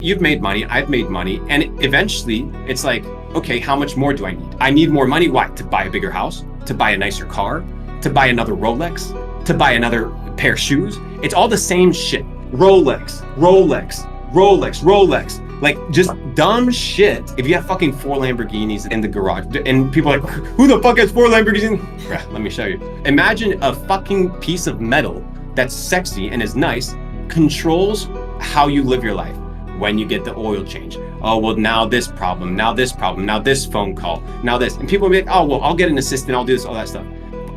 You've made money, I've made money, and eventually it's like, okay, how much more do I need? I need more money. Why? To buy a bigger house, to buy a nicer car, to buy another Rolex, to buy another pair of shoes. It's all the same shit. Rolex, Rolex, Rolex, Rolex. Like just dumb shit. If you have fucking 4 Lamborghinis in the garage and people are like, who the fuck has 4 Lamborghinis? Let me show you. Imagine a fucking piece of metal that's sexy and is nice, controls how you live your life. When you get the oil change, oh, well, now this problem, now this problem, now this phone call, now this. And people will be like, oh, well, I'll get an assistant, I'll do this, all that stuff.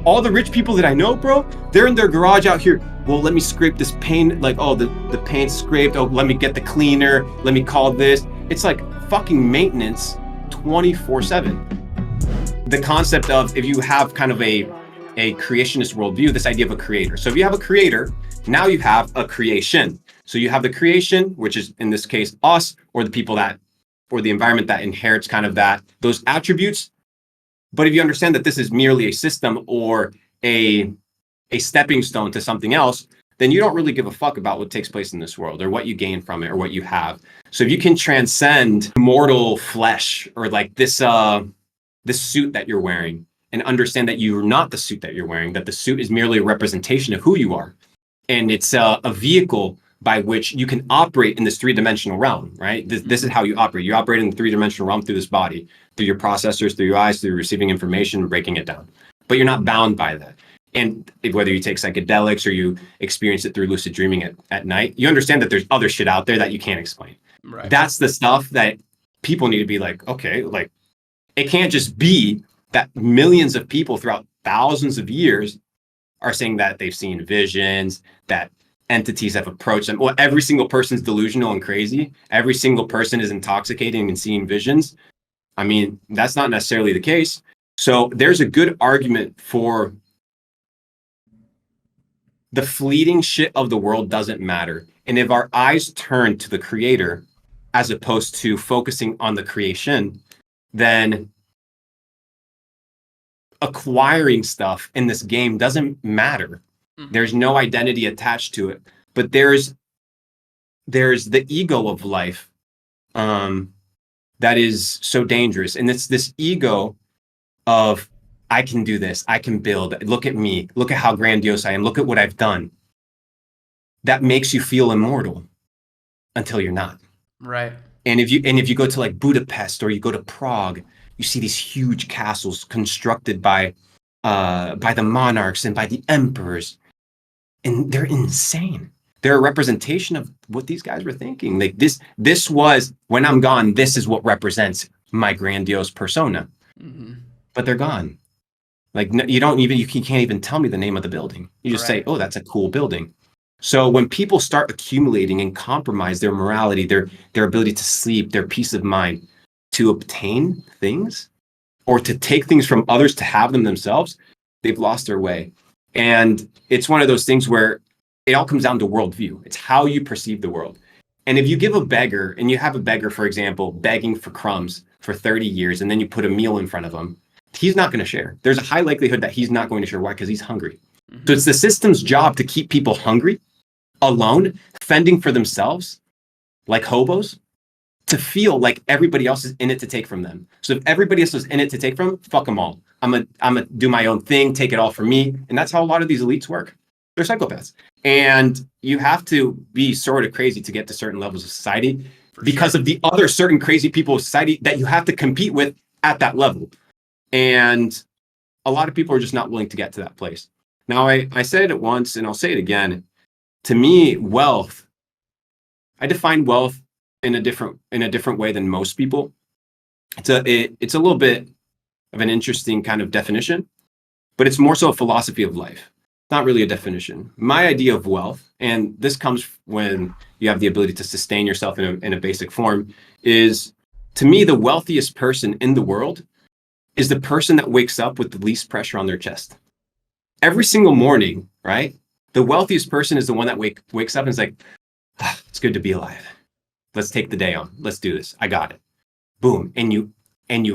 All the rich people that I know, bro, they're in their garage out here. Well, let me scrape this paint, like, oh, the paint's scraped. Oh, let me get the cleaner. Let me call this. It's like fucking maintenance 24/7. The concept of, if you have kind of a creationist worldview, this idea of a creator. So if you have a creator, now you have a creation. So you have the creation, which is in this case us, or the people that, or the environment that inherits kind of those attributes. But if you understand that this is merely a system or a stepping stone to something else, then you don't really give a fuck about what takes place in this world or what you gain from it or what you have. So if you can transcend mortal flesh or like this suit that you're wearing and understand that you're not the suit that you're wearing, that the suit is merely a representation of who you are. And it's a vehicle by which you can operate in this 3-dimensional realm, right? This is how you operate. You operate in the 3-dimensional realm through this body, through your processors, through your eyes, through receiving information and breaking it down. But you're not bound by that. And whether you take psychedelics or you experience it through lucid dreaming at night, you understand that there's other shit out there that you can't explain. Right. That's the stuff that people need to be like, okay, like it can't just be that millions of people throughout thousands of years are saying that they've seen visions, that entities have approached them. Well, every single person's delusional and crazy. Every single person is intoxicating and seeing visions. I mean, that's not necessarily the case. So there's a good argument for the fleeting shit of the world doesn't matter. And if our eyes turn to the creator, as opposed to focusing on the creation, then acquiring stuff in this game doesn't matter. There's no identity attached to it, but there's the ego of life that is so dangerous. And it's this ego of, I can do this, I can build, look at me, look at how grandiose I am, look at what I've done. That makes you feel immortal until you're not. Right. And if you go to like Budapest or you go to Prague, you see these huge castles constructed by the monarchs and by the emperors. And they're insane. They're a representation of what these guys were thinking. Like this was, when I'm gone, this is what represents my grandiose persona. Mm-hmm. But they're gone. Like you can't even tell me the name of the building. You just say, oh, that's a cool building. So when people start accumulating and compromise their morality, their ability to sleep, their peace of mind, to obtain things or to take things from others to have them themselves, they've lost their way. And it's one of those things where it all comes down to worldview. It's how you perceive the world. And if you give a beggar, and you have a beggar, for example, begging for crumbs for 30 years, and then you put a meal in front of him, he's not going to share. There's a high likelihood that he's not going to share. Why? Because he's hungry. Mm-hmm. So it's the system's job to keep people hungry, alone, fending for themselves, like hobos, to feel like everybody else is in it to take from them. So if everybody else is in it to take from, fuck them all. I'm gonna do my own thing, take it all from me. And that's how a lot of these elites work. They're psychopaths. And you have to be sort of crazy to get to certain levels of society because of the other certain crazy people of society that you have to compete with at that level. And a lot of people are just not willing to get to that place. Now, I said it once and I'll say it again. To me, wealth, I define wealth in a different way than most people. It's a little bit of an interesting kind of definition, but it's more so a philosophy of life. Not really a definition. My idea of wealth, and this comes when you have the ability to sustain yourself in a basic form, is, to me, the wealthiest person in the world is the person that wakes up with the least pressure on their chest. Every single morning, right? The wealthiest person is the one that wakes up and is like, it's good to be alive. Let's take the day on. Let's do this. I got it. Boom. And you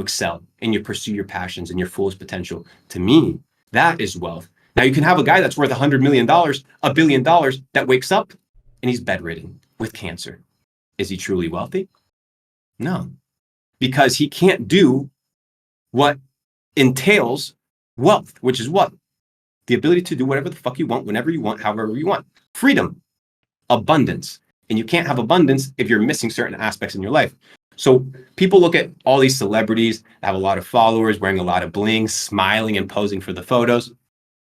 excel and you pursue your passions and your fullest potential. To me, that is wealth. Now you can have a guy that's worth $100 million, $1 billion, that wakes up and he's bedridden with cancer. Is he truly wealthy? No, because he can't do what entails wealth, which is what? The ability to do whatever the fuck you want, whenever you want, however you want. Freedom, abundance. And you can't have abundance if you're missing certain aspects in your life. So people look at all these celebrities that have a lot of followers, wearing a lot of bling, smiling and posing for the photos,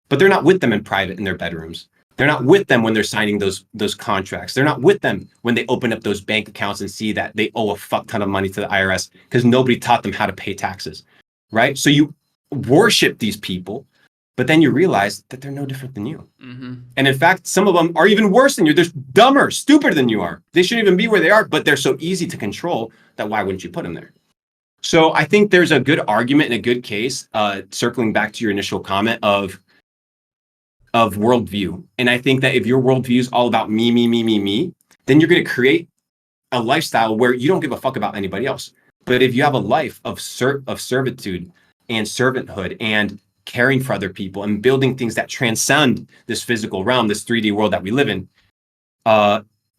but they're not with them in private in their bedrooms. They're not with them when they're signing those contracts. They're not with them when they open up those bank accounts and see that they owe a fuck ton of money to the IRS because nobody taught them how to pay taxes, right? So you worship these people, but then you realize that they're no different than you. Mm-hmm. And in fact, some of them are even worse than you. They're dumber, stupider than you are. They shouldn't even be where they are, but they're so easy to control that why wouldn't you put them there? So I think there's a good argument and a good case, circling back to your initial comment of worldview. And I think that if your worldview is all about me, then you're going to create a lifestyle where you don't give a fuck about anybody else. But if you have a life of servitude and servanthood and caring for other people and building things that transcend this physical realm, this 3D world that we live in,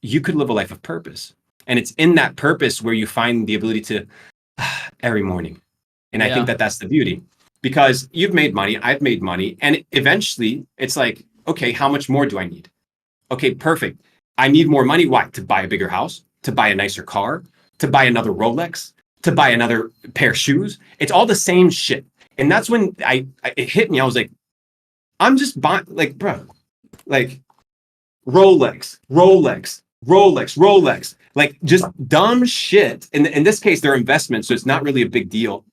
you could live a life of purpose. And it's in that purpose where you find the ability to every morning. And I think that that's the beauty, because you've made money, I've made money. And eventually it's like, okay, how much more do I need? Okay, perfect. I need more money. Why? To buy a bigger house, to buy a nicer car, to buy another Rolex, to buy another pair of shoes. It's all the same shit. And that's when it hit me. I was like, I'm just buying, like, bro, like Rolex, like just dumb shit. In this case, they're investments, so it's not really a big deal.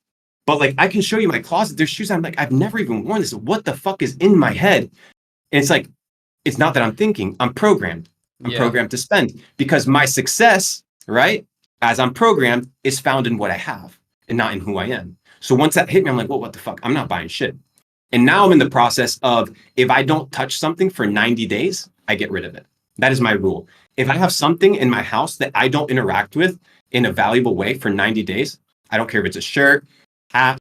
But like, I can show you my closet. There's shoes I'm like, I've never even worn this. What the fuck is in my head? And it's like, it's not that I'm thinking, I'm programmed. I'm programmed to spend because my success, right, as I'm programmed, is found in what I have and not in who I am. So once that hit me, I'm like, well, what the fuck? I'm not buying shit. And now I'm in the process of, if I don't touch something for 90 days, I get rid of it. That is my rule. If I have something in my house that I don't interact with in a valuable way for 90 days, I don't care if it's a shirt, hat,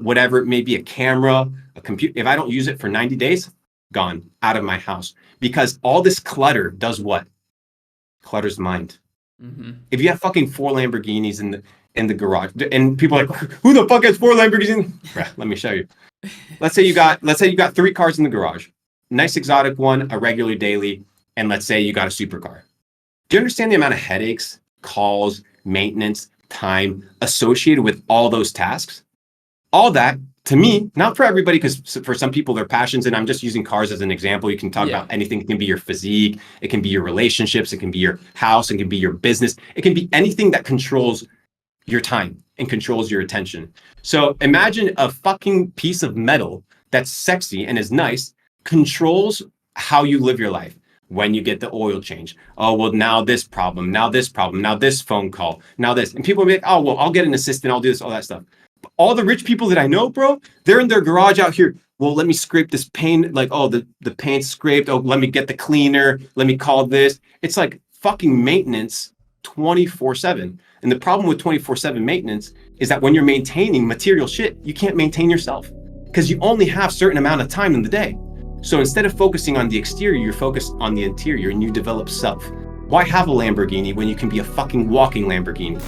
whatever it may be, a camera, a computer. If I don't use it for 90 days, gone, out of my house. Because all this clutter does what? Clutters the mind. Mm-hmm. If you have fucking 4 Lamborghinis in the garage, and people are like, who the fuck has 4 Lamborghinis? Let me show you. Let's say you got 3 cars in the garage, nice exotic one, a regular daily, and let's say you got a supercar. Do you understand the amount of headaches, calls, maintenance, time associated with all those tasks? All that, to me, not for everybody, because for some people, their passions, and I'm just using cars as an example. You can talk about anything. It can be your physique. It can be your relationships. It can be your house. It can be your business. It can be anything that controls your time and controls your attention. So imagine a fucking piece of metal that's sexy and is nice, controls how you live your life. When you get the oil change, oh, well, now this problem, now this phone call, now this. And people will be like, oh, well, I'll get an assistant, I'll do this, all that stuff. But all the rich people that I know, bro, they're in their garage out here. Well, let me scrape this paint, like, oh, the paint's scraped. Oh, let me get the cleaner. Let me call this. It's like fucking maintenance 24/7. And the problem with 24/7 maintenance is that when you're maintaining material shit, you can't maintain yourself because you only have a certain amount of time in the day. So instead of focusing on the exterior, you're focused on the interior and you develop self. Why have a Lamborghini when you can be a fucking walking Lamborghini?